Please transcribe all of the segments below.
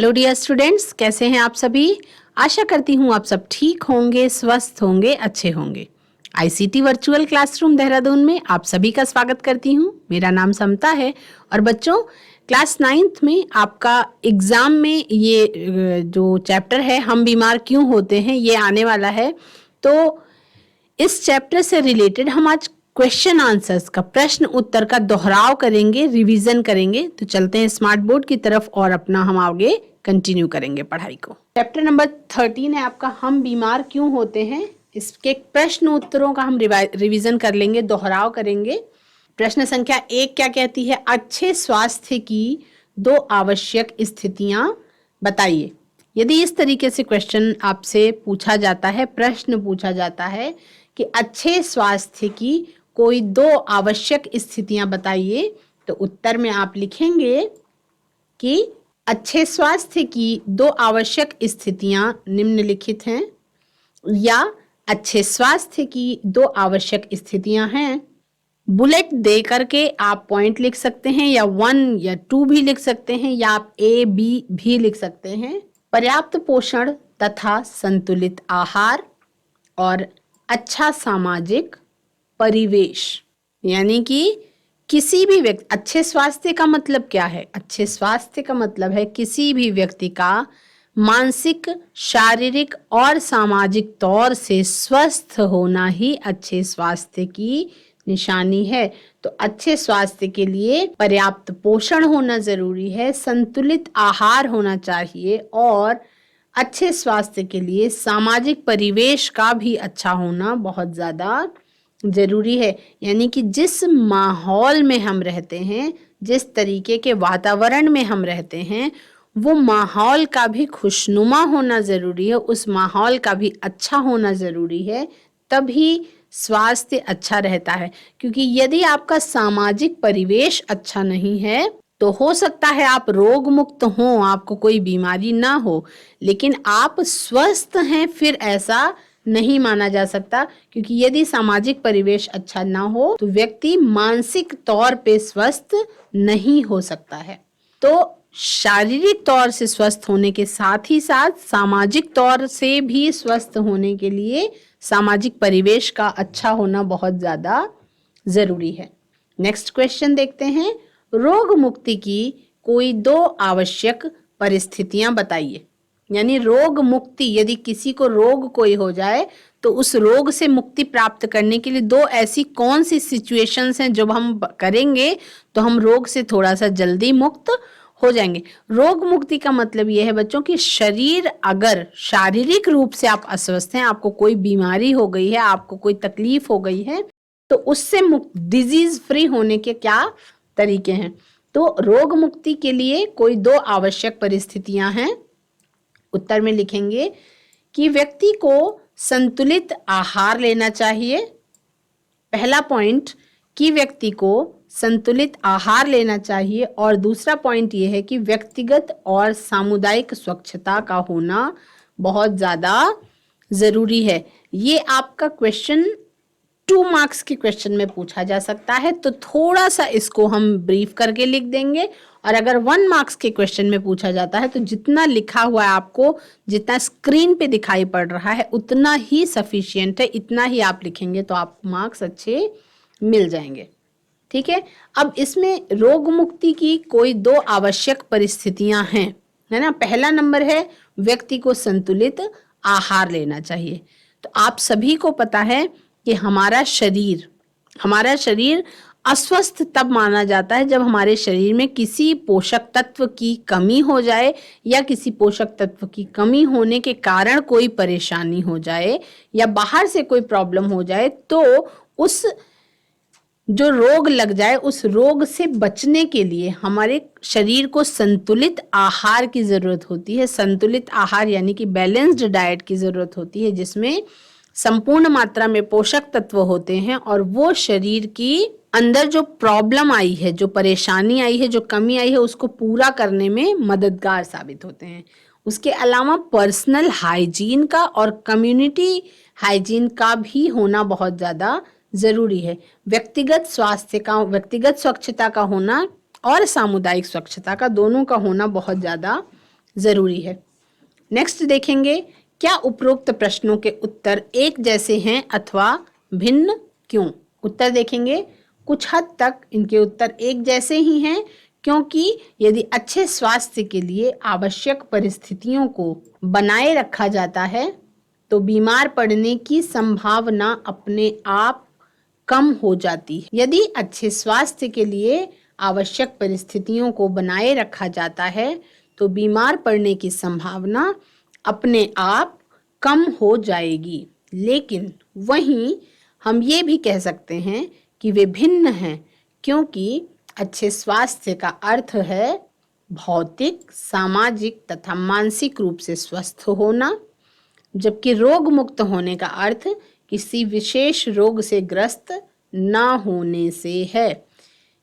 Hello dear students, कैसे हैं आप सभी। आशा करती हूँ आप सब ठीक होंगे, स्वस्थ होंगे, अच्छे होंगे। आईसीटी वर्चुअल क्लासरूम देहरादून में आप सभी का स्वागत करती हूँ। मेरा नाम समता है और बच्चों, क्लास 9th में आपका एग्जाम में ये जो चैप्टर है हम बीमार क्यों होते हैं ये आने वाला है। तो इस चैप्टर से रिलेटेड हम आज क्वेश्चन आंसर्स का, प्रश्न उत्तर का दोहराव करेंगे, रिवीजन करेंगे। तो चलते हैं स्मार्ट बोर्ड की तरफ और अपना हम आगे कंटिन्यू करेंगे पढ़ाई को। चैप्टर नंबर 13 है आपका हम बीमार क्यों होते हैं। इसके प्रश्न उत्तरों का हम रिवीजन कर लेंगे, दोहराव करेंगे। प्रश्न संख्या 1 क्या कहती है? अच्छे स्वास्थ्य की 2 आवश्यक स्थितियां बताइए। यदि इस तरीके से क्वेश्चन आपसे पूछा जाता है, प्रश्न पूछा जाता है कि अच्छे स्वास्थ्य की कोई 2 आवश्यक स्थितियां बताइए, तो उत्तर में आप लिखेंगे कि अच्छे स्वास्थ्य की 2 आवश्यक स्थितियां निम्नलिखित हैं, या अच्छे स्वास्थ्य की 2 आवश्यक स्थितियां हैं। बुलेट दे करके आप पॉइंट लिख सकते हैं, या 1 या 2 भी लिख सकते हैं, या आप A B भी लिख सकते हैं। पर्याप्त पोषण तथा संतुलित आहार और अच्छा सामाजिक परिवेश। यानी कि किसी भी व्यक्ति, अच्छे स्वास्थ्य का मतलब क्या है? अच्छे स्वास्थ्य का मतलब है किसी भी व्यक्ति का मानसिक, शारीरिक और सामाजिक तौर से स्वस्थ होना ही अच्छे स्वास्थ्य की निशानी है। तो अच्छे स्वास्थ्य के लिए पर्याप्त पोषण होना जरूरी है, संतुलित आहार होना चाहिए, और अच्छे स्वास्थ्य के लिए सामाजिक परिवेश का भी अच्छा होना बहुत ज्यादा जरूरी है। यानी कि जिस माहौल में हम रहते हैं, जिस तरीके के वातावरण में हम रहते हैं, वो माहौल का भी खुशनुमा होना जरूरी है, उस माहौल का भी अच्छा होना जरूरी है, तभी स्वास्थ्य अच्छा रहता है। क्योंकि यदि आपका सामाजिक परिवेश अच्छा नहीं है तो हो सकता है आप रोग मुक्त हों, आपको कोई बीमारी ना हो, लेकिन आप स्वस्थ हैं फिर ऐसा नहीं माना जा सकता। क्योंकि यदि सामाजिक परिवेश अच्छा ना हो तो व्यक्ति मानसिक तौर पे स्वस्थ नहीं हो सकता है। तो शारीरिक तौर से स्वस्थ होने के साथ ही साथ सामाजिक तौर से भी स्वस्थ होने के लिए सामाजिक परिवेश का अच्छा होना बहुत ज्यादा जरूरी है। नेक्स्ट क्वेश्चन देखते हैं। रोग मुक्ति की कोई 2 आवश्यक परिस्थितियां बताइए। यानी रोग मुक्ति, यदि किसी को रोग कोई हो जाए तो उस रोग से मुक्ति प्राप्त करने के लिए 2 ऐसी कौन सी सिचुएशंस हैं जब हम करेंगे तो हम रोग से थोड़ा सा जल्दी मुक्त हो जाएंगे। रोग मुक्ति का मतलब यह है बच्चों कि शरीर, अगर शारीरिक रूप से आप अस्वस्थ हैं, आपको कोई बीमारी हो गई है, आपको कोई तकलीफ हो गई है, तो उससे मुक्त, डिजीज फ्री होने के क्या तरीके हैं। तो रोग मुक्ति के लिए कोई 2 आवश्यक परिस्थितियां हैं। उत्तर में लिखेंगे कि व्यक्ति को संतुलित आहार लेना चाहिए। पहला पॉइंट कि व्यक्ति को संतुलित आहार लेना चाहिए, और दूसरा पॉइंट ये है कि व्यक्तिगत और सामुदायिक स्वच्छता का होना बहुत ज्यादा जरूरी है। ये आपका क्वेश्चन 2 मार्क्स के क्वेश्चन में पूछा जा सकता है, तो थोड़ा सा इसको हम ब्रीफ करके लिख देंगे। और अगर 1 मार्क्स के क्वेश्चन में पूछा जाता है तो जितना लिखा हुआ है आपको, जितना स्क्रीन पे दिखाई पड़ रहा है उतना ही सफिशिएंट है, इतना ही आप लिखेंगे तो आपको मार्क्स अच्छे मिल जाएंगे। ठीक है। अब इसमें रोग मुक्ति की कोई 2 आवश्यक परिस्थितियां हैं, है ना। पहला नंबर है व्यक्ति को संतुलित आहार लेना चाहिए। तो आप सभी को पता है कि हमारा शरीर अस्वस्थ तब माना जाता है जब हमारे शरीर में किसी पोषक तत्व की कमी हो जाए, या किसी पोषक तत्व की कमी होने के कारण कोई परेशानी हो जाए, या बाहर से कोई प्रॉब्लम हो जाए, तो उस जो रोग लग जाए उस रोग से बचने के लिए हमारे शरीर को संतुलित आहार की जरूरत होती है। संतुलित आहार यानी कि बैलेंस्ड डाइट की जरूरत होती है, जिसमें संपूर्ण मात्रा में पोषक तत्व होते हैं, और वो शरीर की अंदर जो प्रॉब्लम आई है, जो परेशानी आई है, जो कमी आई है, उसको पूरा करने में मददगार साबित होते हैं। उसके अलावा पर्सनल हाइजीन का और कम्युनिटी हाइजीन का भी होना बहुत ज़्यादा ज़रूरी है। व्यक्तिगत स्वच्छता का होना और सामुदायिक स्वच्छता का, दोनों का होना बहुत ज़्यादा जरूरी है। नेक्स्ट देखेंगे, क्या उपरोक्त प्रश्नों के उत्तर एक जैसे हैं अथवा भिन्न, क्यों? उत्तर देखेंगे, कुछ हद तक इनके उत्तर एक जैसे ही हैं, क्योंकि यदि अच्छे स्वास्थ्य के लिए आवश्यक परिस्थितियों को बनाए रखा जाता है तो बीमार पड़ने की संभावना अपने आप कम हो जाती है। यदि अच्छे स्वास्थ्य के लिए आवश्यक परिस्थितियों को बनाए रखा जाता है तो बीमार पड़ने की संभावना अपने आप कम हो जाएगी। लेकिन वहीं हम ये भी कह सकते हैं कि वे भिन्न हैं, क्योंकि अच्छे स्वास्थ्य का अर्थ है भौतिक, सामाजिक तथा मानसिक रूप से स्वस्थ होना, जबकि रोग मुक्त होने का अर्थ किसी विशेष रोग से ग्रस्त ना होने से है।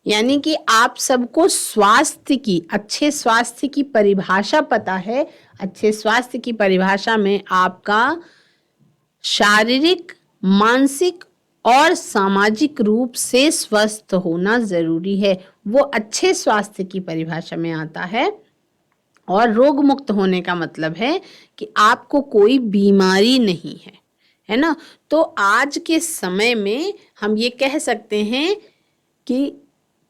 यानी कि आप सबको स्वास्थ्य की, अच्छे स्वास्थ्य की परिभाषा पता है। अच्छे स्वास्थ्य की परिभाषा में आपका शारीरिक, मानसिक और सामाजिक रूप से स्वस्थ होना जरूरी है। वो अच्छे स्वास्थ्य की परिभाषा में आता है। और रोग मुक्त होने का मतलब है कि आपको कोई बीमारी नहीं है ना? तो आज के समय में हम ये कह सकते हैं कि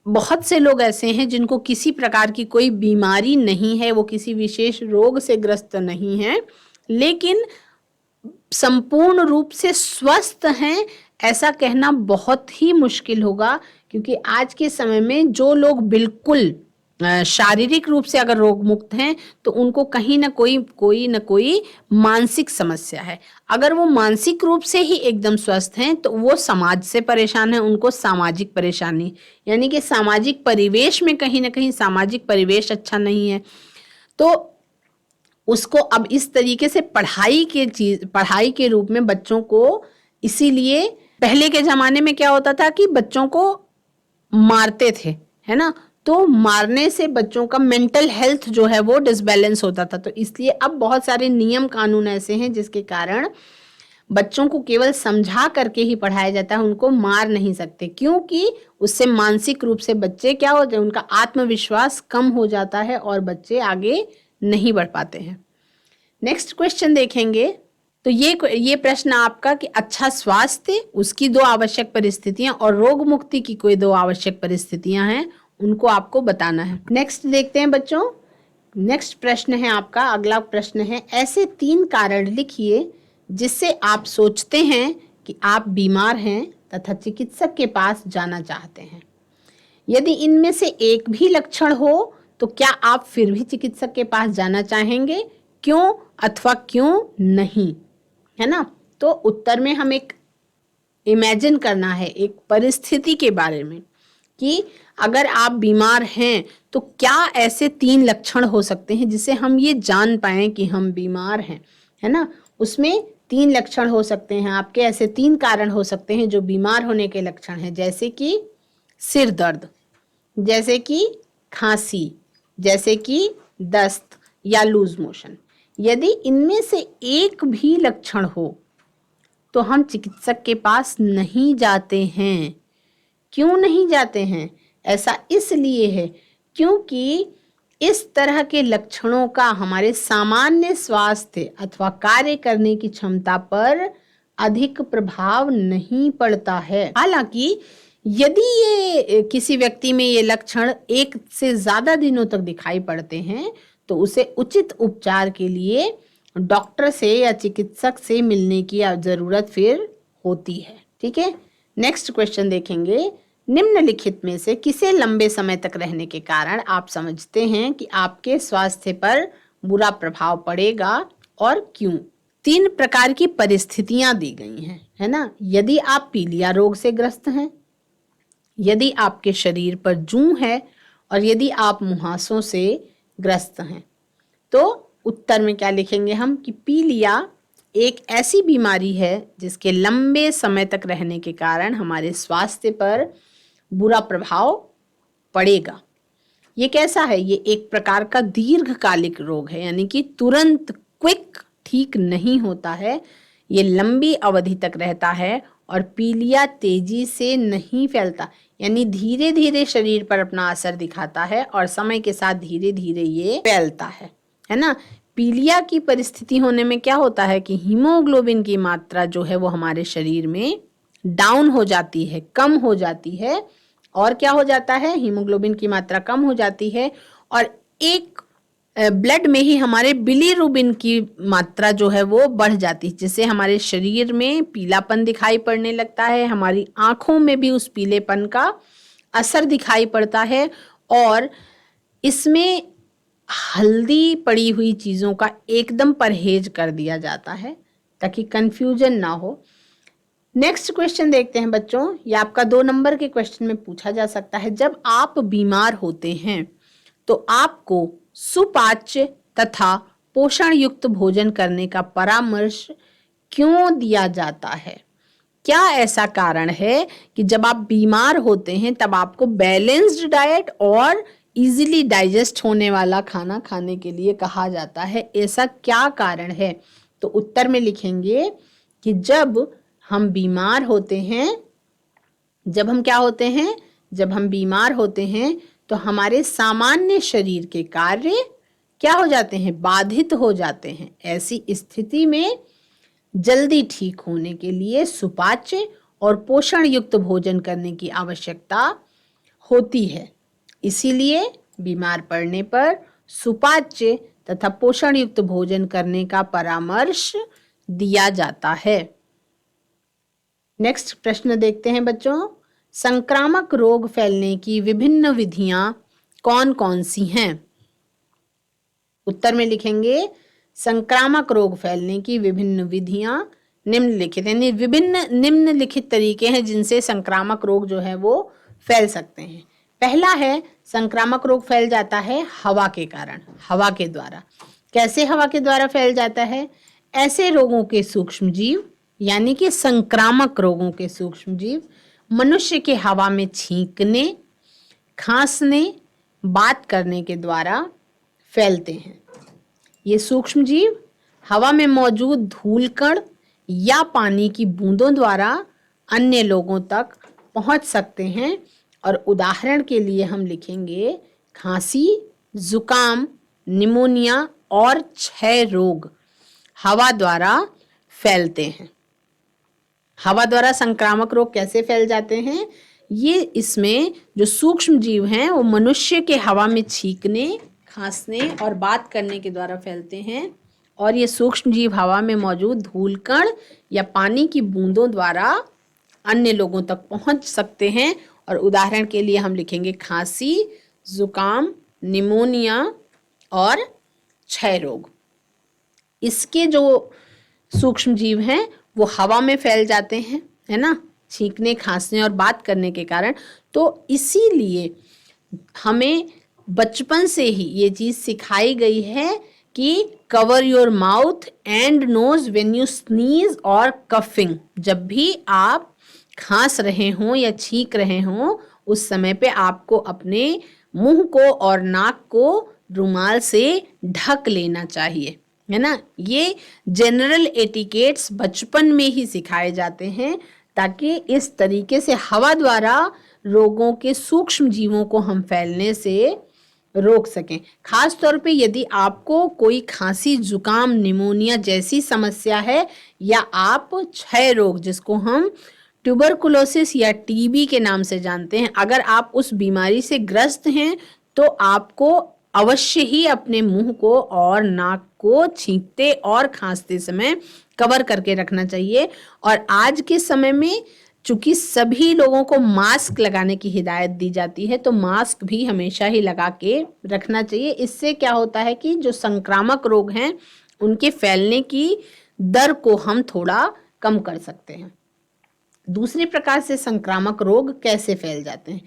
बहुत से लोग ऐसे हैं जिनको किसी प्रकार की कोई बीमारी नहीं है, वो किसी विशेष रोग से ग्रस्त नहीं है, लेकिन संपूर्ण रूप से स्वस्थ हैं ऐसा कहना बहुत ही मुश्किल होगा। क्योंकि आज के समय में जो लोग बिल्कुल शारीरिक रूप से अगर रोग मुक्त हैं तो उनको कहीं ना कोई मानसिक समस्या है। अगर वो मानसिक रूप से ही एकदम स्वस्थ हैं तो वो समाज से परेशान है, उनको सामाजिक परेशानी, यानी कि सामाजिक परिवेश में कहीं ना कहीं सामाजिक परिवेश अच्छा नहीं है, तो उसको अब इस तरीके से पढ़ाई के रूप में बच्चों को, इसीलिए पहले के जमाने में क्या होता था कि बच्चों को मारते थे, है ना? तो मारने से बच्चों का मेंटल हेल्थ जो है वो डिसबैलेंस होता था। तो इसलिए अब बहुत सारे नियम कानून ऐसे हैं जिसके कारण बच्चों को केवल समझा करके ही पढ़ाया जाता है, उनको मार नहीं सकते, क्योंकि उससे मानसिक रूप से बच्चे क्या होते हैं, उनका आत्मविश्वास कम हो जाता है और बच्चे आगे नहीं बढ़ पाते हैं। नेक्स्ट क्वेश्चन देखेंगे, तो ये प्रश्न आपका कि अच्छा स्वास्थ्य, उसकी 2 आवश्यक परिस्थितियां और रोग मुक्ति की कोई 2 आवश्यक परिस्थितियां हैं, उनको आपको बताना है। नेक्स्ट देखते हैं बच्चों। नेक्स्ट प्रश्न है आपका, अगला प्रश्न है, ऐसे 3 कारण लिखिए जिससे आप सोचते हैं कि आप बीमार हैं तथा चिकित्सक के पास जाना चाहते हैं। यदि इनमें से एक भी लक्षण हो तो क्या आप फिर भी चिकित्सक के पास जाना चाहेंगे, क्यों अथवा क्यों नहीं, है ना? तो उत्तर में हम एक इमेजिन करना है एक परिस्थिति के बारे में कि अगर आप बीमार हैं तो क्या ऐसे 3 लक्षण हो सकते हैं जिससे हम ये जान पाएं कि हम बीमार हैं, है ना? उसमें 3 लक्षण हो सकते हैं आपके, ऐसे 3 कारण हो सकते हैं जो बीमार होने के लक्षण हैं, जैसे कि सिर दर्द, जैसे कि खांसी, जैसे कि दस्त या लूज मोशन। यदि इनमें से एक भी लक्षण हो तो हम चिकित्सक के पास नहीं जाते हैं। क्यों नहीं जाते हैं? ऐसा इसलिए है क्योंकि इस तरह के लक्षणों का हमारे सामान्य स्वास्थ्य अथवा कार्य करने की क्षमता पर अधिक प्रभाव नहीं पड़ता है। हालांकि यदि ये किसी व्यक्ति में ये लक्षण 1 से ज्यादा दिनों तक दिखाई पड़ते हैं तो उसे उचित उपचार के लिए डॉक्टर से या चिकित्सक से मिलने की जरूरत फिर होती है। ठीक है, नेक्स्ट क्वेश्चन देखेंगे, निम्नलिखित में से किसे लंबे समय तक रहने के कारण आप समझते हैं कि आपके स्वास्थ्य पर बुरा प्रभाव पड़ेगा और क्यों? 3 प्रकार की परिस्थितियां दी गई हैं, है ना? यदि आप पीलिया रोग से ग्रस्त हैं, यदि आपके शरीर पर जूं है और यदि आप मुहासों से ग्रस्त हैं। तो उत्तर में क्या लिखेंगे हम कि पीलिया एक ऐसी बीमारी है जिसके लंबे समय तक रहने के कारण हमारे स्वास्थ्य पर बुरा प्रभाव पड़ेगा। ये कैसा है? ये एक प्रकार का दीर्घकालिक रोग है, यानी कि तुरंत क्विक ठीक नहीं होता है, ये लंबी अवधि तक रहता है और पीलिया तेजी से नहीं फैलता, यानी धीरे धीरे शरीर पर अपना असर दिखाता है और समय के साथ धीरे धीरे ये फैलता है। है ना। पीलिया की परिस्थिति होने में क्या होता है कि हीमोग्लोबिन की मात्रा जो है वो हमारे शरीर में डाउन हो जाती है, कम हो जाती है। और क्या हो जाता है, हीमोग्लोबिन की मात्रा कम हो जाती है और एक ब्लड में ही हमारे बिलीरुबिन की मात्रा जो है वो बढ़ जाती है, जिससे हमारे शरीर में पीलापन दिखाई पड़ने लगता है, हमारी आंखों में भी उस पीलेपन का असर दिखाई पड़ता है। और इसमें हल्दी पड़ी हुई चीज़ों का एकदम परहेज कर दिया जाता है ताकि कंफ्यूजन ना हो। नेक्स्ट क्वेश्चन देखते हैं बच्चों, ये आपका 2 नंबर के क्वेश्चन में पूछा जा सकता है। जब आप बीमार होते हैं तो आपको सुपाच्य तथा पोषण युक्त भोजन करने का परामर्श क्यों दिया जाता है? क्या ऐसा कारण है कि जब आप बीमार होते हैं तब आपको बैलेंस्ड डाइट और इजीली डाइजेस्ट होने वाला खाना खाने के लिए कहा जाता है? ऐसा क्या कारण है? तो उत्तर में लिखेंगे कि जब हम बीमार होते हैं, जब हम क्या होते हैं, जब हम बीमार होते हैं तो हमारे सामान्य शरीर के कार्य क्या हो जाते हैं, बाधित हो जाते हैं। ऐसी स्थिति में जल्दी ठीक होने के लिए सुपाच्य और पोषण युक्त भोजन करने की आवश्यकता होती है। इसीलिए बीमार पड़ने पर सुपाच्य तथा पोषण युक्त भोजन करने का परामर्श दिया जाता है। नेक्स्ट प्रश्न देखते हैं बच्चों, संक्रामक रोग फैलने की विभिन्न विधियां कौन कौन सी हैं? उत्तर में लिखेंगे संक्रामक रोग फैलने की विभिन्न विधियां निम्नलिखित, यानी विभिन्न निम्नलिखित तरीके हैं जिनसे संक्रामक रोग जो है वो फैल सकते हैं। पहला है, संक्रामक रोग फैल जाता है हवा के कारण, हवा के द्वारा। कैसे हवा के द्वारा फैल जाता है? ऐसे रोगों के सूक्ष्म जीव, यानी कि संक्रामक रोगों के सूक्ष्म जीव मनुष्य के हवा में छींकने, खांसने, बात करने के द्वारा फैलते हैं। ये सूक्ष्म जीव हवा में मौजूद धूल कण या पानी की बूंदों द्वारा अन्य लोगों तक पहुंच सकते हैं। और उदाहरण के लिए हम लिखेंगे खांसी, जुकाम, निमोनिया और क्षय रोग हवा द्वारा फैलते हैं। हवा द्वारा संक्रामक रोग कैसे फैल जाते हैं? ये इसमें जो सूक्ष्म जीव हैं वो मनुष्य के हवा में छींकने, खांसने और बात करने के द्वारा फैलते हैं। और ये सूक्ष्म जीव हवा में मौजूद धूल कण या पानी की बूंदों द्वारा अन्य लोगों तक पहुंच सकते हैं। और उदाहरण के लिए हम लिखेंगे खांसी, जुकाम, निमोनिया और क्षय रोग। इसके जो सूक्ष्म जीव हैं वो हवा में फैल जाते हैं, है ना, छींकने, खांसने और बात करने के कारण। तो इसीलिए हमें बचपन से ही ये चीज़ सिखाई गई है कि cover your mouth and nose when you sneeze और कफिंग। जब भी आप खांस रहे हों या छींक रहे हों उस समय पे आपको अपने मुंह को और नाक को रुमाल से ढक लेना चाहिए, है ना। ये जनरल एटिकेट्स बचपन में ही सिखाए जाते हैं ताकि इस तरीके से हवा द्वारा रोगों के सूक्ष्म जीवों को हम फैलने से रोक सकें। खास तौर पे यदि आपको कोई खांसी, जुकाम, निमोनिया जैसी समस्या है या आप क्षय रोग, जिसको हम ट्यूबरकुलोसिस या टीबी के नाम से जानते हैं, अगर आप उस बीमारी से ग्रस्त हैं तो आपको अवश्य ही अपने मुंह को और नाक को छींकते और खांसते समय कवर करके रखना चाहिए। और आज के समय में चूंकि सभी लोगों को मास्क लगाने की हिदायत दी जाती है तो मास्क भी हमेशा ही लगा के रखना चाहिए। इससे क्या होता है कि जो संक्रामक रोग हैं उनके फैलने की दर को हम थोड़ा कम कर सकते हैं। दूसरे प्रकार से संक्रामक रोग कैसे फैल जाते हैं?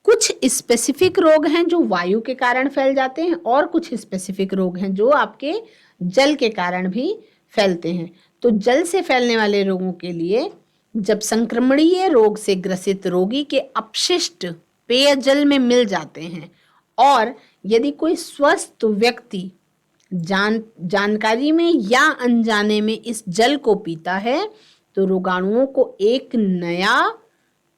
कुछ स्पेसिफिक रोग हैं जो वायु के कारण फैल जाते हैं और कुछ स्पेसिफिक रोग हैं जो आपके जल के कारण भी फैलते हैं। तो जल से फैलने वाले रोगों के लिए जब संक्रमणीय रोग से ग्रसित रोगी के अपशिष्ट पेयजल में मिल जाते हैं और यदि कोई स्वस्थ व्यक्ति जानकारी में या अनजाने में इस जल को पीता है तो रोगाणुओं को एक नया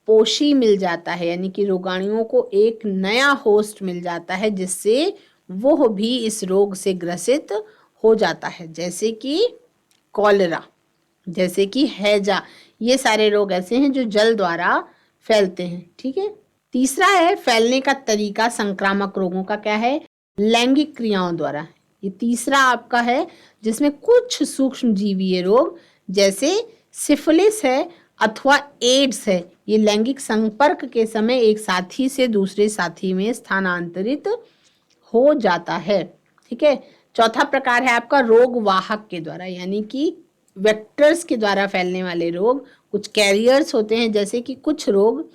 पोषी मिल जाता है, यानी कि रोगाणुओं को एक नया होस्ट मिल जाता है जिससे वो भी इस रोग से ग्रसित हो जाता है, जैसे कि कॉलेरा, जैसे कि हैजा। ये सारे रोग ऐसे हैं जो जल द्वारा फैलते हैं। ठीक है। तीसरा है फैलने का तरीका संक्रामक रोगों का, क्या है? लैंगिक क्रियाओं द्वारा। ये तीसरा आपका है, जिसमें कुछ सूक्ष्म जीवीय रोग जैसे सिफिलिस है अथवा एड्स है, ये लैंगिक संपर्क के समय एक साथी से दूसरे साथी में स्थानांतरित हो जाता है। ठीक है। चौथा प्रकार है आपका रोग वाहक के द्वारा, यानी कि वेक्टर्स के द्वारा फैलने वाले रोग। कुछ कैरियर्स होते हैं, जैसे कि कुछ रोग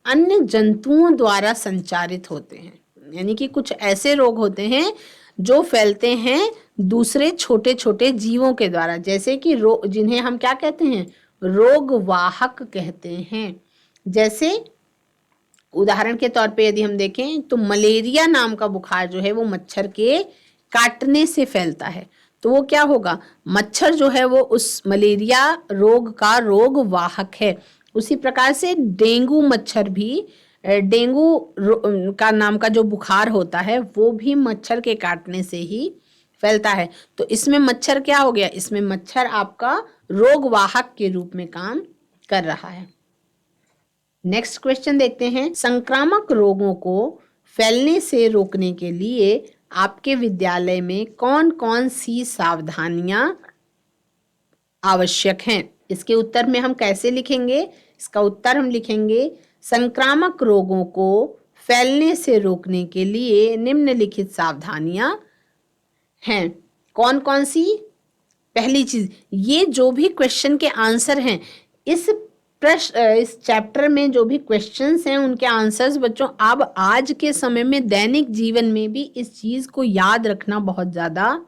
अन्य जंतुओं द्वारा संचारित होते हैं, यानी कि कुछ ऐसे रोग होते हैं जो फैलते हैं दूसरे छोटे छोटे जीवों के द्वारा, जैसे कि जिन्हें हम क्या कहते हैं? रोग वाहक कहते हैं। जैसे उदाहरण के तौर पे यदि हम देखें तो मलेरिया नाम का बुखार जो है वो मच्छर के काटने से फैलता है, तो वो क्या होगा? मच्छर जो है वो उस मलेरिया रोग का रोग वाहक है। उसी प्रकार से डेंगू मच्छर भी, डेंगू का नाम का जो बुखार होता है वो भी मच्छर के काटने से ही फैलता है। तो इसमें मच्छर क्या हो गया? इसमें मच्छर आपका रोग वाहक के रूप में काम कर रहा है। नेक्स्ट क्वेश्चन देखते हैं। संक्रामक रोगों को फैलने से रोकने के लिए आपके विद्यालय में कौन कौन सी सावधानियां आवश्यक हैं? इसके उत्तर में हम कैसे लिखेंगे? इसका उत्तर हम लिखेंगे, संक्रामक रोगों को फैलने से रोकने के लिए निम्नलिखित सावधानियां हैं। कौन कौन सी? पहली चीज, ये जो भी क्वेश्चन के आंसर हैं, इस चैप्टर में जो भी क्वेश्चंस हैं उनके आंसर्स बच्चों अब आज के समय में दैनिक जीवन में भी इस चीज को याद रखना बहुत ज्यादा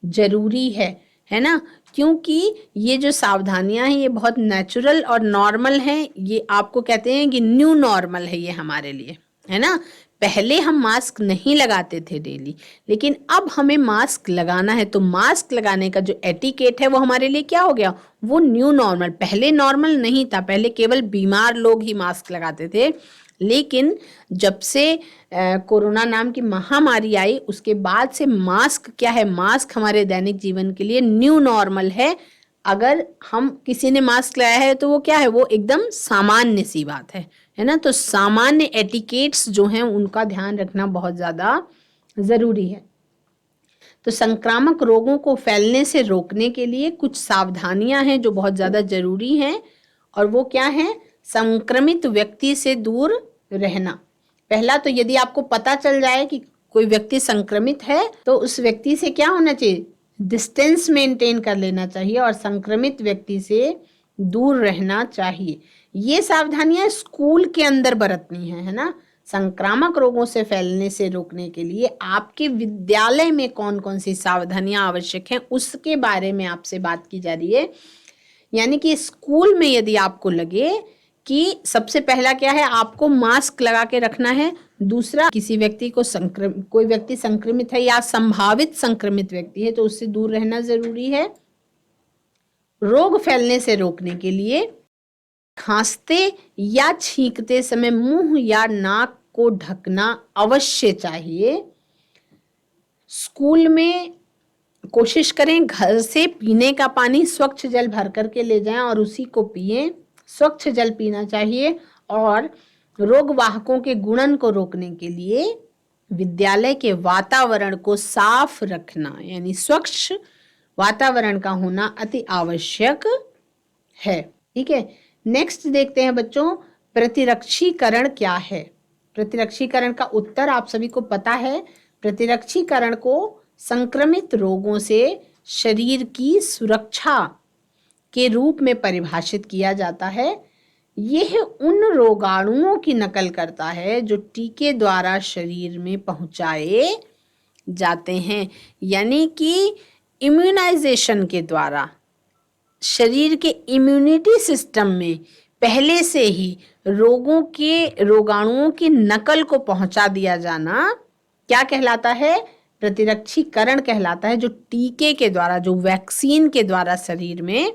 जरूरी है ना? क्योंकि ये जो सावधानियां हैं ये बहुत नेचुरल और नॉर्मल हैं। ये आपको कहते हैं कि न्यू नॉर्मल है ये हमारे लिए, है ना? पहले हम मास्क नहीं लगाते थे डेली, लेकिन अब हमें मास्क लगाना है, तो मास्क लगाने का जो एटिकेट है वो हमारे लिए क्या हो गया? वो न्यू नॉर्मल। पहले नॉर्मल नहीं था, पहले केवल बीमार लोग ही मास्क लगाते थे, लेकिन जब से कोरोना नाम की महामारी आई उसके बाद से मास्क क्या है? मास्क हमारे दैनिक जीवन के लिए न्यू नॉर्मल है। अगर हम किसी ने मास्क लगाया है तो वो क्या है? वो एकदम सामान्य सी बात है ना? तो सामान्य एटिकेट्स जो हैं उनका ध्यान रखना बहुत ज़्यादा ज़रूरी है। तो संक्रामक रोगों को फैलने से रोकने के लिए कुछ सावधानियां हैं जो बहुत ज़्यादा ज़रूरी हैं, और वो क्या है? संक्रमित व्यक्ति से दूर रहना। पहला तो यदि आपको पता चल जाए कि कोई व्यक्ति संक्रमित है तो उस व्यक्ति से क्या होना चाहिए? डिस्टेंस मेंटेन कर लेना चाहिए और संक्रमित व्यक्ति से दूर रहना चाहिए। ये सावधानियां स्कूल के अंदर बरतनी है ना? संक्रामक रोगों से फैलने से रोकने के लिए आपके विद्यालय में कौन कौन सी सावधानियां आवश्यक हैं उसके बारे में आपसे बात की जा रही है। यानी कि स्कूल में यदि आपको लगे कि सबसे पहला क्या है? आपको मास्क लगा के रखना है। दूसरा, किसी व्यक्ति को कोई व्यक्ति संक्रमित है या संभावित संक्रमित व्यक्ति है तो उससे दूर रहना जरूरी है। रोग फैलने से रोकने के लिए खांसते या छींकते समय मुंह या नाक को ढकना अवश्य चाहिए। स्कूल में कोशिश करें घर से पीने का पानी स्वच्छ जल भर करके ले जाएं और उसी को पिएं। स्वच्छ जल पीना चाहिए। और रोग वाहकों के गुणन को रोकने के लिए विद्यालय के वातावरण को साफ रखना, यानी स्वच्छ वातावरण का होना अति आवश्यक है। ठीक है। नेक्स्ट देखते हैं बच्चों, प्रतिरक्षीकरण क्या है? प्रतिरक्षीकरण का उत्तर आप सभी को पता है। प्रतिरक्षीकरण को संक्रमित रोगों से शरीर की सुरक्षा के रूप में परिभाषित किया जाता है। यह उन रोगाणुओं की नकल करता है जो टीके द्वारा शरीर में पहुंचाए जाते हैं, यानी कि इम्यूनाइजेशन के द्वारा शरीर के इम्यूनिटी सिस्टम में पहले से ही रोगाणुओं की नकल को पहुंचा दिया जाना क्या कहलाता है? प्रतिरक्षीकरण कहलाता है, जो टीके के द्वारा, जो वैक्सीन के द्वारा शरीर में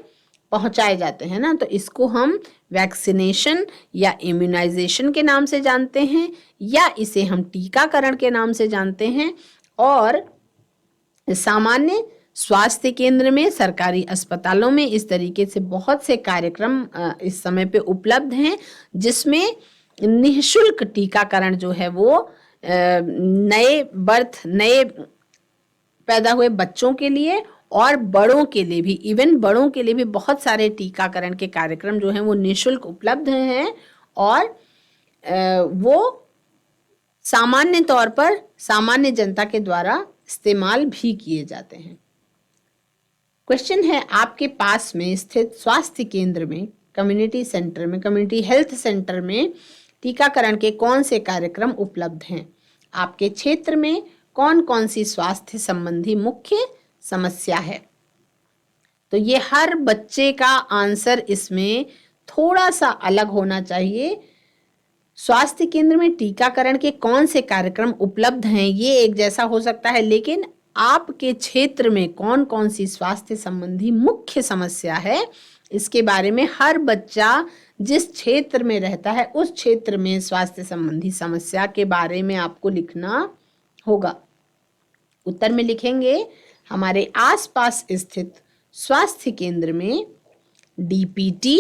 पहुंचाए जाते हैं ना, तो इसको हम वैक्सीनेशन या इम्यूनाइजेशन के नाम से जानते हैं, या इसे हम टीकाकरण के नाम से जानते हैं। और सामान्य स्वास्थ्य केंद्र में, सरकारी अस्पतालों में इस तरीके से बहुत से कार्यक्रम इस समय पे उपलब्ध हैं, जिसमें निःशुल्क टीकाकरण जो है वो नए पैदा हुए बच्चों के लिए और बड़ों के लिए भी, इवन बड़ों के लिए भी बहुत सारे टीकाकरण के कार्यक्रम जो हैं वो निःशुल्क उपलब्ध हैं, और वो सामान्य तौर पर सामान्य जनता के द्वारा इस्तेमाल भी किए जाते हैं। क्वेश्चन है, आपके पास में स्थित स्वास्थ्य केंद्र में, कम्युनिटी सेंटर में, कम्युनिटी हेल्थ सेंटर में टीकाकरण के कौन से कार्यक्रम उपलब्ध हैं? आपके क्षेत्र में कौन कौन सी स्वास्थ्य संबंधी मुख्य समस्या है? तो ये हर बच्चे का आंसर इसमें थोड़ा सा अलग होना चाहिए। स्वास्थ्य केंद्र में टीकाकरण के कौन से कार्यक्रम उपलब्ध हैं, ये एक जैसा हो सकता है, लेकिन आपके क्षेत्र में कौन कौन सी स्वास्थ्य संबंधी मुख्य समस्या है, इसके बारे में हर बच्चा जिस क्षेत्र में रहता है उस क्षेत्र में स्वास्थ्य संबंधी समस्या के बारे में आपको लिखना होगा। उत्तर में लिखेंगे, हमारे आसपास स्थित स्वास्थ्य केंद्र में डीपीटी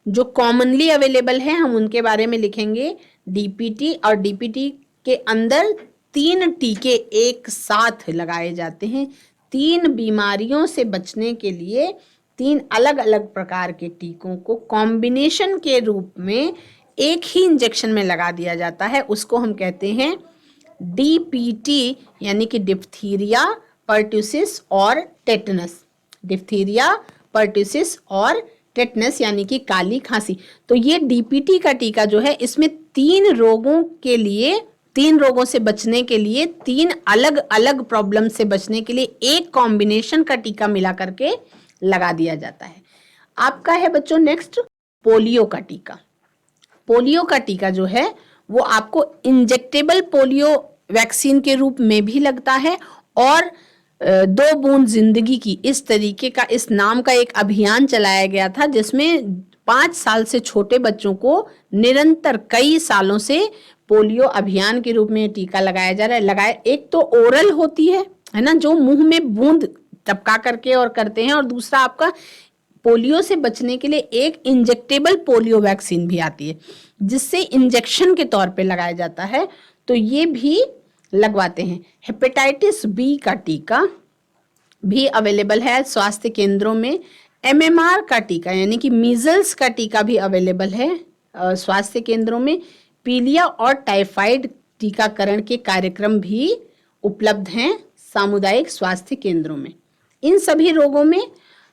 जो कॉमनली अवेलेबल है, हम उनके बारे में लिखेंगे। डीपीटी और डीपीटी के अंदर 3 टीके एक साथ लगाए जाते हैं। 3 बीमारियों से बचने के लिए 3 अलग अलग प्रकार के टीकों को कॉम्बिनेशन के रूप में एक ही इंजेक्शन में लगा दिया जाता है। उसको हम कहते हैं डीपीटी, यानी कि डिप्थीरिया, पर्ट्यूसिस और टेटनस। डिप्थीरिया, पर्ट्यूसिस और टेटनस यानी कि काली खांसी। तो ये डीपीटी का टीका जो है, इसमें 3 रोगों के लिए, 3 रोगों से बचने के लिए, 3 अलग अलग प्रॉब्लम से बचने के लिए एक कॉम्बिनेशन का टीका मिला करके लगा दिया जाता है। आपका है बच्चों नेक्स्ट पोलियो का टीका। पोलियो का टीका जो है वो आपको इंजेक्टेबल पोलियो वैक्सीन के रूप में भी लगता है, और 2 बूंद जिंदगी की, इस तरीके का, इस नाम का एक अभियान चलाया गया था, जिसमें 5 साल से छोटे बच्चों को निरंतर कई सालों से पोलियो अभियान के रूप में टीका लगाया जा रहा है। एक तो ओरल होती है ना, जो मुंह में बूंद टपका करके और करते हैं, और दूसरा आपका पोलियो से बचने के लिए एक इंजेक्टेबल पोलियो वैक्सीन भी आती है, जिससे इंजेक्शन के तौर पे लगाया जाता है, तो ये भी लगवाते हैं। हेपेटाइटिस बी का टीका भी अवेलेबल है स्वास्थ्य केंद्रों में। एमएमआर का टीका यानी कि मीजल्स का टीका भी अवेलेबल है स्वास्थ्य केंद्रों में। पीलिया और टाइफाइड टीकाकरण के कार्यक्रम भी उपलब्ध हैं सामुदायिक स्वास्थ्य केंद्रों में। इन सभी रोगों में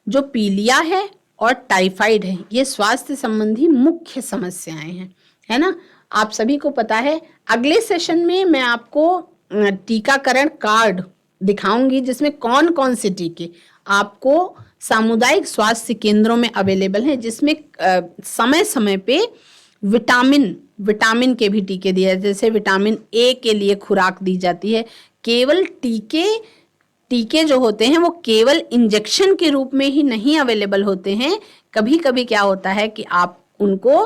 जो पीलिया है और टाइफाइड है, ये स्वास्थ्य संबंधी मुख्य समस्याएं हैं, है ना। आप सभी को पता है, अगले सेशन में मैं आपको टीकाकरण कार्ड दिखाऊंगी, जिसमें कौन कौन से टीके आपको सामुदायिक स्वास्थ्य केंद्रों में अवेलेबल हैं, जिसमें समय समय पे विटामिन के भी टीके दिए जाते हैं। जैसे विटामिन ए के लिए खुराक दी जाती है। केवल टीके जो होते हैं वो केवल इंजेक्शन के रूप में ही नहीं अवेलेबल होते हैं। कभी कभी क्या होता है कि आप उनको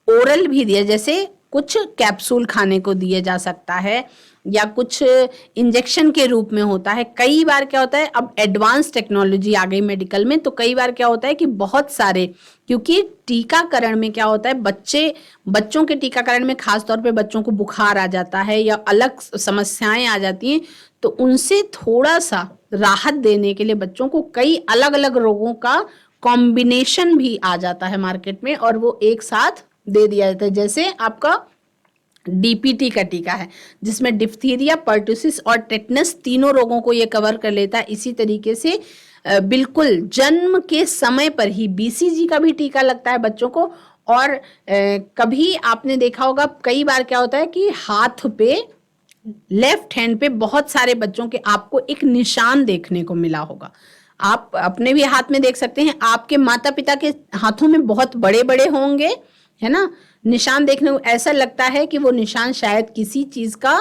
ओरल भी दिए, जैसे कुछ कैप्सूल खाने को दिए जा सकता है, या कुछ इंजेक्शन के रूप में होता है। कई बार क्या होता है, अब एडवांस टेक्नोलॉजी आ गई मेडिकल में, तो कई बार क्या होता है कि बहुत सारे, क्योंकि टीकाकरण में क्या होता है, बच्चों के टीकाकरण में खास तौर पे बच्चों को बुखार आ जाता है या अलग समस्याएं आ जाती हैं, तो उनसे थोड़ा सा राहत देने के लिए बच्चों को कई अलग अलग रोगों का कॉम्बिनेशन भी आ जाता है मार्केट में, और वो एक साथ दे दिया जाता है। जैसे आपका डीपीटी का टीका है, जिसमें डिप्थीरिया, पर्टुसिस और टेटनस तीनों रोगों को ये कवर कर लेता है। इसी तरीके से बिल्कुल जन्म के समय पर ही बीसीजी का भी टीका लगता है बच्चों को। और कभी आपने देखा होगा, कई बार क्या होता है कि हाथ पे, लेफ्ट हैंड पे बहुत सारे बच्चों के आपको एक निशान देखने को मिला होगा। आप अपने भी हाथ में देख सकते हैं, आपके माता पिता के हाथों में बहुत बड़े बड़े होंगे, है ना। निशान देखने को ऐसा लगता है कि वो निशान शायद किसी चीज का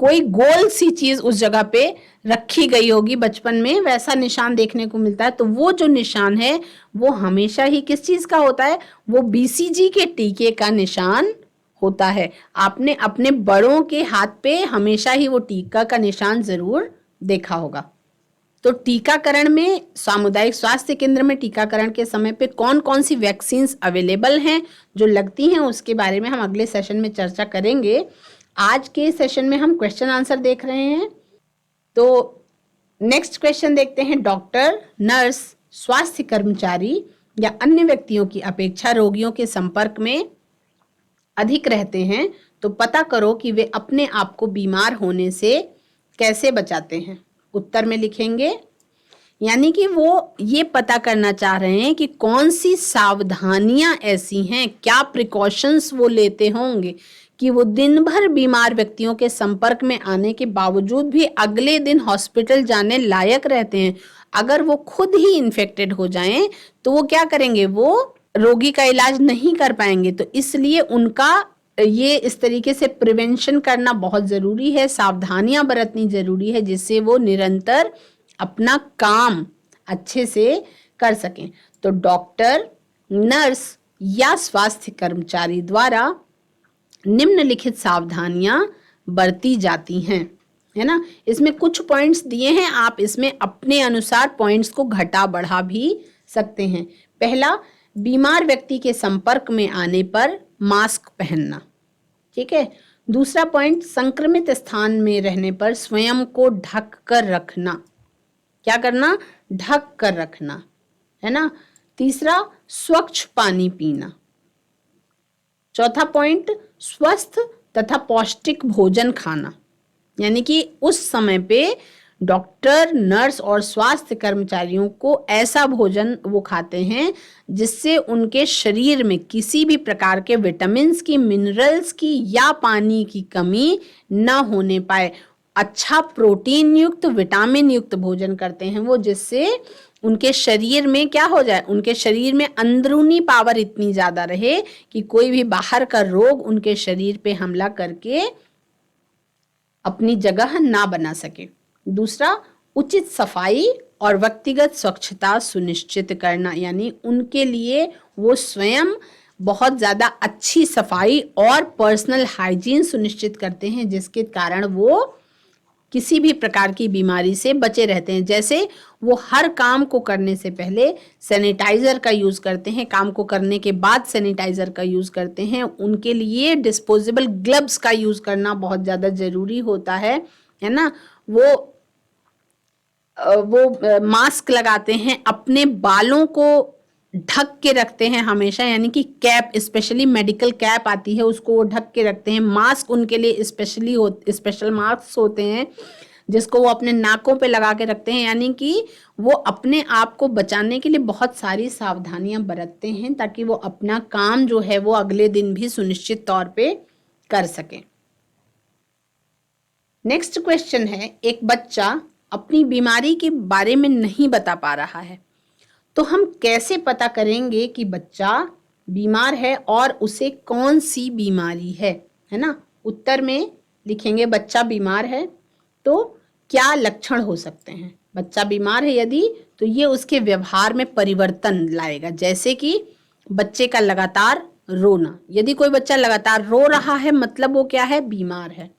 कोई गोल सी चीज उस जगह पे रखी गई होगी बचपन में, वैसा निशान देखने को मिलता है। तो वो जो निशान है वो हमेशा ही किस चीज का होता है? वो बीसीजी के टीके का निशान होता है। आपने अपने बड़ों के हाथ पे हमेशा ही वो टीका का निशान जरूर देखा होगा। तो टीकाकरण में, सामुदायिक स्वास्थ्य केंद्र में टीकाकरण के समय पे कौन कौन सी वैक्सीन अवेलेबल हैं जो लगती हैं, उसके बारे में हम अगले सेशन में चर्चा करेंगे। आज के सेशन में हम क्वेश्चन आंसर देख रहे हैं। तो नेक्स्ट क्वेश्चन देखते हैं। डॉक्टर, नर्स, स्वास्थ्य कर्मचारी या अन्य व्यक्तियों की अपेक्षा रोगियों के संपर्क में अधिक रहते हैं, तो पता करो कि वे अपने आप को बीमार होने से कैसे बचाते हैं। उत्तर में लिखेंगे, यानी कि वो ये पता करना चाह रहे हैं कि कौन सी सावधानियां ऐसी हैं, क्या प्रिकॉशंस वो लेते होंगे कि वो दिन भर बीमार व्यक्तियों के संपर्क में आने के बावजूद भी अगले दिन हॉस्पिटल जाने लायक रहते हैं। अगर वो खुद ही इन्फेक्टेड हो जाएं तो वो क्या करेंगे? वो रोगी का इलाज नहीं कर पाएंगे। तो इसलिए उनका ये इस तरीके से प्रिवेंशन करना बहुत जरूरी है, सावधानियां बरतनी जरूरी है, जिससे वो निरंतर अपना काम अच्छे से कर सकें। तो डॉक्टर, नर्स या स्वास्थ्य कर्मचारी द्वारा निम्नलिखित सावधानियां बरती जाती हैं, है ना। इसमें कुछ पॉइंट्स दिए हैं, आप इसमें अपने अनुसार पॉइंट्स को घटा बढ़ा भी सकते हैं। पहला, बीमार व्यक्ति के संपर्क में आने पर मास्क पहनना, ठीक है। दूसरा पॉइंट, संक्रमित स्थान में रहने पर स्वयं को ढक कर रखना। क्या करना? ढक कर रखना, है ना। तीसरा, स्वच्छ पानी पीना। चौथा पॉइंट, स्वस्थ तथा पौष्टिक भोजन खाना, यानी कि उस समय पे डॉक्टर, नर्स और स्वास्थ्य कर्मचारियों को ऐसा भोजन वो खाते हैं जिससे उनके शरीर में किसी भी प्रकार के विटामिन्स की, मिनरल्स की या पानी की कमी न होने पाए। अच्छा प्रोटीन युक्त, विटामिन युक्त भोजन करते हैं वो, जिससे उनके शरीर में क्या हो जाए? उनके शरीर में अंदरूनी पावर इतनी ज्यादा रहे कि कोई भी बाहर का रोग उनके शरीर पे हमला करके अपनी जगह ना बना सके। दूसरा, उचित सफाई और व्यक्तिगत स्वच्छता सुनिश्चित करना, यानी उनके लिए वो स्वयं बहुत ज़्यादा अच्छी सफाई और पर्सनल हाइजीन सुनिश्चित करते हैं, जिसके कारण वो किसी भी प्रकार की बीमारी से बचे रहते हैं। जैसे वो हर काम को करने से पहले सैनिटाइज़र का यूज़ करते हैं, काम को करने के बाद सैनिटाइज़र का यूज़ करते हैं। उनके लिए डिस्पोजेबल ग्लव्स का यूज़ करना बहुत ज़्यादा ज़रूरी होता है ना। वो मास्क लगाते हैं, अपने बालों को ढक के रखते हैं हमेशा, यानी कि कैप, स्पेशली मेडिकल कैप आती है उसको वो ढक के रखते हैं। मास्क उनके लिए स्पेशल मास्क होते हैं जिसको वो अपने नाकों पे लगा के रखते हैं, यानी कि वो अपने आप को बचाने के लिए बहुत सारी सावधानियां बरतते हैं ताकि वो अपना काम जो है वो अगले दिन भी सुनिश्चित तौर पे कर सकें। नेक्स्ट क्वेश्चन है, एक बच्चा अपनी बीमारी के बारे में नहीं बता पा रहा है, तो हम कैसे पता करेंगे कि बच्चा बीमार है और उसे कौन सी बीमारी है ना। उत्तर में लिखेंगे, बच्चा बीमार है तो क्या लक्षण हो सकते हैं। बच्चा बीमार है यदि, तो ये उसके व्यवहार में परिवर्तन लाएगा, जैसे कि बच्चे का लगातार रोना। यदि कोई बच्चा लगातार रो रहा है मतलब वो क्या है? बीमार है।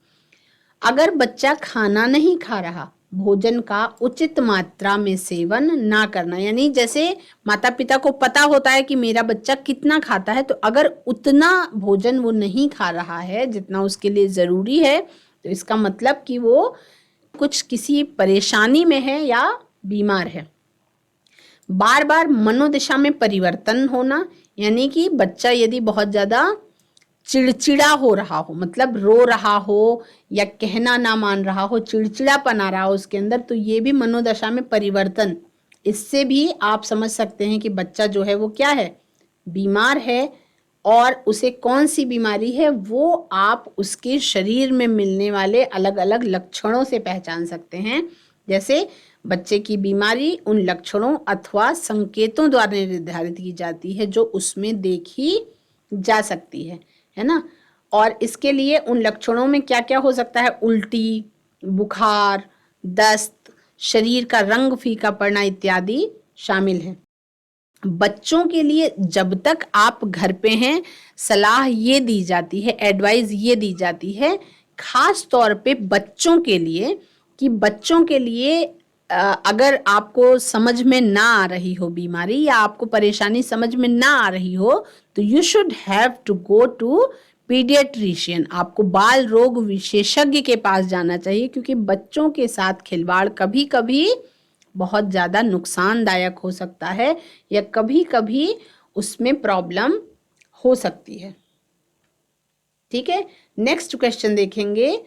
अगर बच्चा खाना नहीं खा रहा, भोजन का उचित मात्रा में सेवन ना करना, यानी जैसे माता पिता को पता होता है कि मेरा बच्चा कितना खाता है, तो अगर उतना भोजन वो नहीं खा रहा है जितना उसके लिए ज़रूरी है, तो इसका मतलब कि वो कुछ किसी परेशानी में है या बीमार है। बार बार मनोदशा में परिवर्तन होना, यानी कि बच्चा यदि बहुत ज़्यादा चिड़चिड़ा हो रहा हो, मतलब रो रहा हो या कहना ना मान रहा हो, चिड़चिड़ापन आ रहा हो उसके अंदर, तो ये भी मनोदशा में परिवर्तन। इससे भी आप समझ सकते हैं कि बच्चा जो है वो क्या है? बीमार है। और उसे कौन सी बीमारी है वो आप उसके शरीर में मिलने वाले अलग अलग लक्षणों से पहचान सकते हैं। जैसे बच्चे की बीमारी उन लक्षणों अथवा संकेतों द्वारा निर्धारित की जाती है जो उसमें देखी जा सकती है ना। और इसके लिए उन लक्षणों में क्या क्या हो सकता है? उल्टी, बुखार, दस्त, शरीर का रंग फीका पड़ना इत्यादि शामिल है। बच्चों के लिए जब तक आप घर पे हैं, सलाह ये दी जाती है, एडवाइस ये दी जाती है, खास तौर पे बच्चों के लिए, कि बच्चों के लिए अगर आपको समझ में ना आ रही हो बीमारी या आपको परेशानी समझ में ना आ रही हो, तो you should have to go to paediatrician. आपको बाल रोग विशेषज्ञ के पास जाना चाहिए, क्योंकि बच्चों के साथ खिलवाड़ कभी कभी बहुत ज़्यादा नुकसानदायक हो सकता है या कभी कभी उसमें प्रॉब्लम हो सकती है। ठीक है, नेक्स्ट क्वेश्चन देखेंगे।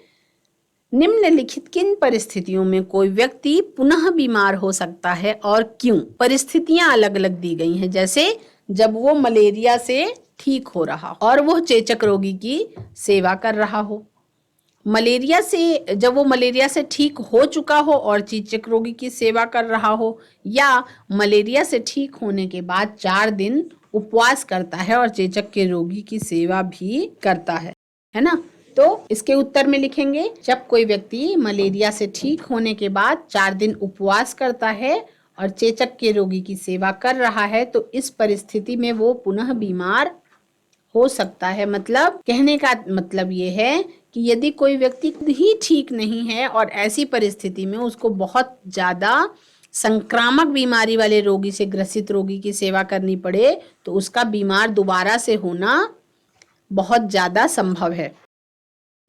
निम्नलिखित किन परिस्थितियों में कोई व्यक्ति पुनः बीमार हो सकता है और क्यों? परिस्थितियां अलग अलग दी गई हैं, जैसे जब वो मलेरिया से ठीक हो रहा और वो चेचक रोगी की सेवा कर रहा हो, मलेरिया से जब वो मलेरिया से ठीक हो चुका हो और चेचक रोगी की सेवा कर रहा हो, या मलेरिया से ठीक होने के बाद 4 दिन उपवास करता है और चेचक के रोगी की सेवा भी करता है ना? तो इसके उत्तर में लिखेंगे, जब कोई व्यक्ति मलेरिया से ठीक होने के बाद 4 दिन उपवास करता है और चेचक के रोगी की सेवा कर रहा है, तो इस परिस्थिति में वो पुनः बीमार हो सकता है। मतलब कहने का मतलब ये है कि यदि कोई व्यक्ति खुद ही ठीक नहीं है और ऐसी परिस्थिति में उसको बहुत ज्यादा संक्रामक बीमारी वाले रोगी से ग्रसित रोगी की सेवा करनी पड़े, तो उसका बीमार दोबारा से होना बहुत ज्यादा संभव है।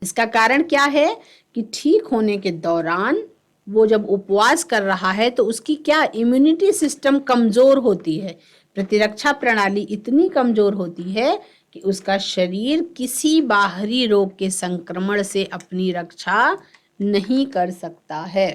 इसका कारण क्या है कि ठीक होने के दौरान वो जब उपवास कर रहा है तो उसकी क्या इम्यूनिटी सिस्टम कमजोर होती है, प्रतिरक्षा प्रणाली इतनी कमजोर होती है कि उसका शरीर किसी बाहरी रोग के संक्रमण से अपनी रक्षा नहीं कर सकता है।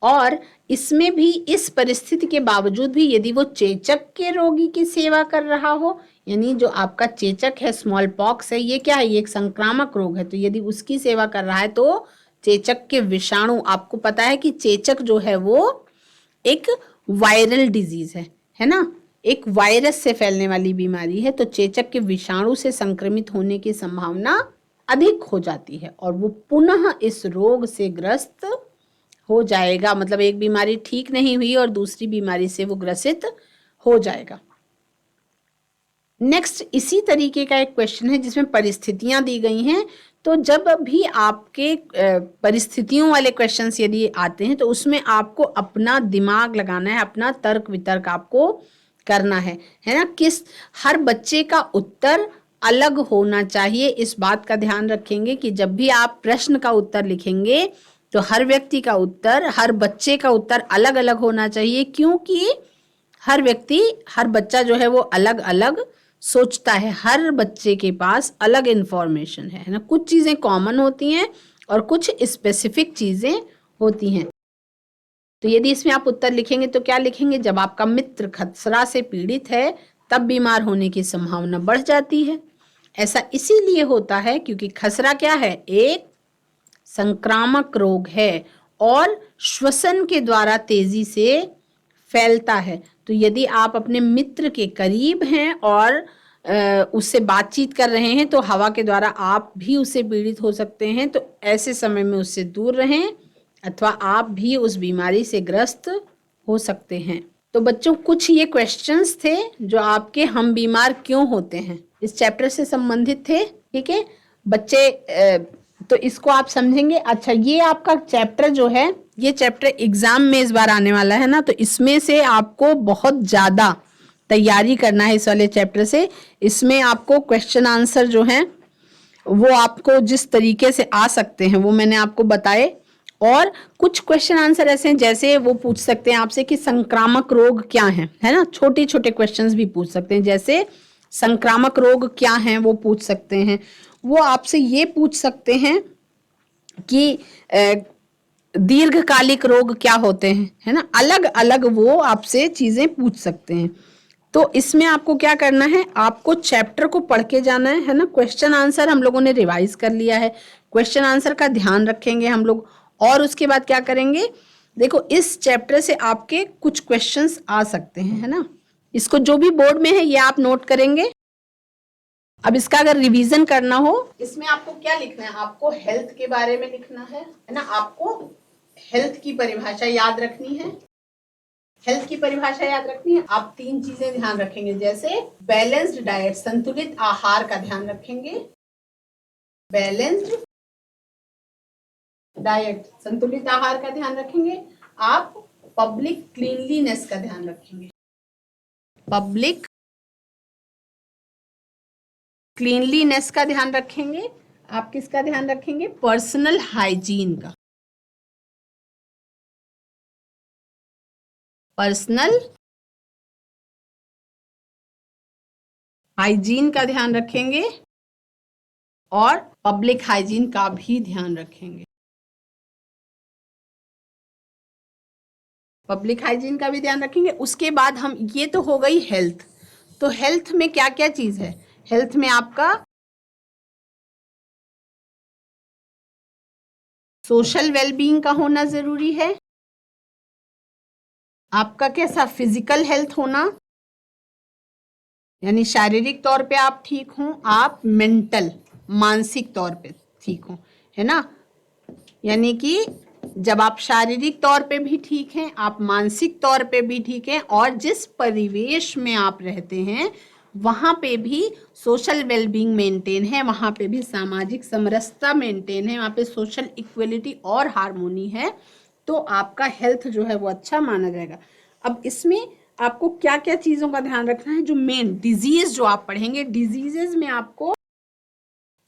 और इसमें भी इस परिस्थिति के बावजूद भी यदि वो चेचक के रोगी की सेवा कर रहा हो, यानी जो आपका चेचक है, स्मॉल पॉक्स है, ये क्या है? ये एक संक्रामक रोग है, तो यदि उसकी सेवा कर रहा है तो चेचक के विषाणु, आपको पता है कि चेचक जो है वो एक वायरल डिजीज है ना, एक वायरस से फैलने वाली बीमारी है, तो चेचक के विषाणु से संक्रमित होने की संभावना अधिक हो जाती है और वो पुनः इस रोग से ग्रस्त हो जाएगा। मतलब एक बीमारी ठीक नहीं हुई और दूसरी बीमारी से वो ग्रसित हो जाएगा। नेक्स्ट इसी तरीके का एक क्वेश्चन है जिसमें परिस्थितियां दी गई हैं। तो जब भी आपके परिस्थितियों वाले क्वेश्चंस यदि आते हैं तो उसमें आपको अपना दिमाग लगाना है, अपना तर्क वितर्क आपको करना है ना? हर बच्चे का उत्तर अलग होना चाहिए। इस बात का ध्यान रखेंगे कि जब भी आप प्रश्न का उत्तर लिखेंगे तो हर व्यक्ति का उत्तर, हर बच्चे का उत्तर अलग अलग होना चाहिए, क्योंकि हर बच्चा जो है वो अलग अलग सोचता है, हर बच्चे के पास अलग इंफॉर्मेशन है ना? कुछ चीजें कॉमन होती हैं और कुछ स्पेसिफिक चीजें होती हैं। तो यदि इसमें आप उत्तर लिखेंगे तो क्या लिखेंगे? जब आपका मित्र खसरा से पीड़ित है तब बीमार होने की संभावना बढ़ जाती है। ऐसा इसीलिए होता है क्योंकि खसरा क्या है? एक संक्रामक रोग है और श्वसन के द्वारा तेजी से फैलता है। तो यदि आप अपने मित्र के करीब हैं और उससे बातचीत कर रहे हैं तो हवा के द्वारा आप भी उससे पीड़ित हो सकते हैं, तो ऐसे समय में उससे दूर रहें अथवा आप भी उस बीमारी से ग्रस्त हो सकते हैं। तो बच्चों, कुछ ये क्वेश्चंस थे जो आपके हम बीमार क्यों होते हैं इस चैप्टर से संबंधित थे। ठीक है बच्चे, तो इसको आप समझेंगे। अच्छा, ये आपका चैप्टर जो है, ये चैप्टर एग्जाम में इस बार आने वाला है ना, तो इसमें से आपको बहुत ज्यादा तैयारी करना है इस वाले चैप्टर से। इसमें आपको क्वेश्चन आंसर जो हैं वो आपको जिस तरीके से आ सकते हैं वो मैंने आपको बताए। और कुछ क्वेश्चन आंसर ऐसे हैं जैसे वो पूछ सकते हैं आपसे कि संक्रामक रोग क्या है ना? छोटे छोटे क्वेश्चंस भी पूछ सकते हैं, जैसे संक्रामक रोग क्या हैं वो पूछ सकते हैं। वो आपसे ये पूछ सकते हैं कि दीर्घकालिक रोग क्या होते हैं, है ना? अलग अलग वो आपसे चीजें पूछ सकते हैं। तो इसमें आपको क्या करना है? आपको चैप्टर को पढ़ के जाना है ना? क्वेश्चन आंसर हम लोगों ने रिवाइज कर लिया है, क्वेश्चन आंसर का ध्यान रखेंगे हम लोग। और उसके बाद क्या करेंगे? देखो, इस चैप्टर से आपके कुछ क्वेश्चंस आ सकते हैं, है ना? इसको जो भी बोर्ड में है ये आप नोट करेंगे। अब इसका अगर रिवीजन करना हो, इसमें आपको क्या लिखना है, आपको हेल्थ के बारे में लिखना है ना। आपको हेल्थ की परिभाषा याद रखनी है। हेल्थ की परिभाषा याद रखनी है। आप 3 चीजें ध्यान रखेंगे, जैसे बैलेंस्ड डाइट, संतुलित आहार का ध्यान रखेंगे। बैलेंस्ड डाइट, संतुलित आहार का ध्यान रखेंगे। आप पब्लिक क्लीनलीनेस का ध्यान रखेंगे। पब्लिक क्लीनलीनेस का ध्यान रखेंगे। आप किसका ध्यान रखेंगे, पर्सनल हाइजीन का। पर्सनल हाइजीन का ध्यान रखेंगे और पब्लिक हाइजीन का भी ध्यान रखेंगे। पब्लिक हाइजीन का भी ध्यान रखेंगे। उसके बाद हम, ये तो हो गई हेल्थ। तो हेल्थ में क्या क्या चीज है, हेल्थ में आपका सोशल वेलबींग का होना जरूरी है। आपका कैसा, फिजिकल हेल्थ होना, यानी शारीरिक तौर पे आप ठीक हों। आप मेंटल, मानसिक तौर पे ठीक हों, है ना। यानी कि जब आप शारीरिक तौर पे भी ठीक हैं, आप मानसिक तौर पे भी ठीक हैं, और जिस परिवेश में आप रहते हैं वहाँ पे भी सोशल वेलबींग मेंटेन है, वहाँ पे भी सामाजिक समरसता मेंटेन है, वहाँ पे सोशल इक्वलिटी और हार्मोनी है, तो आपका हेल्थ जो है वो अच्छा माना जाएगा। अब इसमें आपको क्या क्या चीज़ों का ध्यान रखना है, जो मेन डिजीज जो आप पढ़ेंगे, डिजीजेज में आपको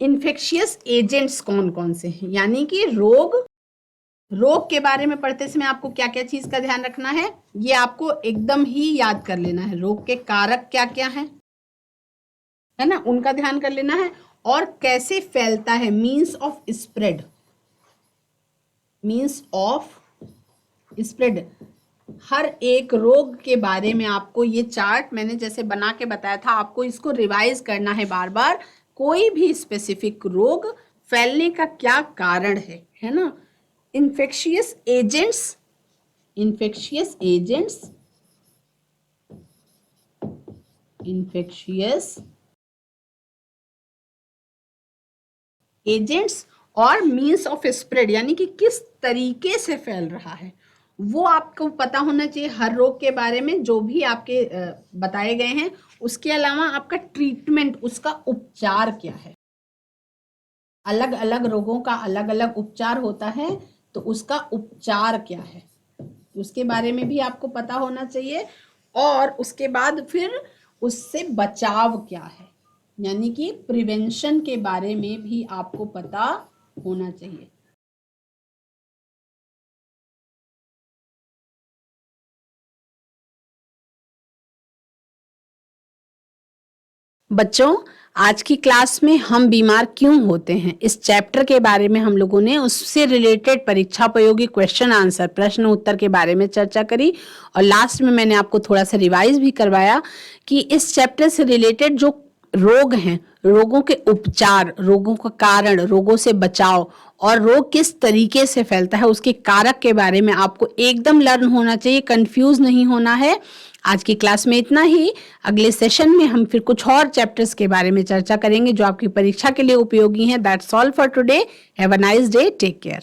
इन्फेक्शियस एजेंट्स कौन कौन से हैं, यानी कि रोग के बारे में पढ़ते समय आपको क्या क्या चीज का ध्यान रखना है, ये आपको एकदम ही याद कर लेना है। रोग के कारक क्या क्या हैं, है ना, उनका ध्यान कर लेना है। और कैसे फैलता है, means of spread, means of spread. हर एक रोग के बारे में आपको ये चार्ट मैंने जैसे बना के बताया था, आपको इसको रिवाइज करना है बार बार। कोई भी स्पेसिफिक रोग फैलने का क्या कारण है ना। Infectious agents, infectious agents, infectious agents और मीन्स ऑफ स्प्रेड, यानी कि किस तरीके से फैल रहा है, वो आपको पता होना चाहिए हर रोग के बारे में, जो भी आपके बताए गए हैं। उसके अलावा आपका ट्रीटमेंट, उसका उपचार क्या है। अलग अलग रोगों का अलग अलग उपचार होता है, तो उसका उपचार क्या है, उसके बारे में भी आपको पता होना चाहिए। और उसके बाद फिर उससे बचाव क्या है, यानी कि प्रिवेंशन के बारे में भी आपको पता होना चाहिए। बच्चों, आज की क्लास में हम बीमार क्यों होते हैं, इस चैप्टर के बारे में हम लोगों ने उससे रिलेटेड परीक्षापयोगी क्वेश्चन आंसर, प्रश्न उत्तर के बारे में चर्चा करी। और लास्ट में मैंने आपको थोड़ा सा रिवाइज भी करवाया कि इस चैप्टर से रिलेटेड जो रोग हैं, रोगों के उपचार, रोगों का कारण, रोगों से बचाव और रोग किस तरीके से फैलता है, उसके कारक के बारे में आपको एकदम लर्न होना चाहिए, कंफ्यूज नहीं होना है। आज की क्लास में इतना ही। अगले सेशन में हम फिर कुछ और चैप्टर्स के बारे में चर्चा करेंगे जो आपकी परीक्षा के लिए उपयोगी हैं। That's all for today. Have a nice day, take care.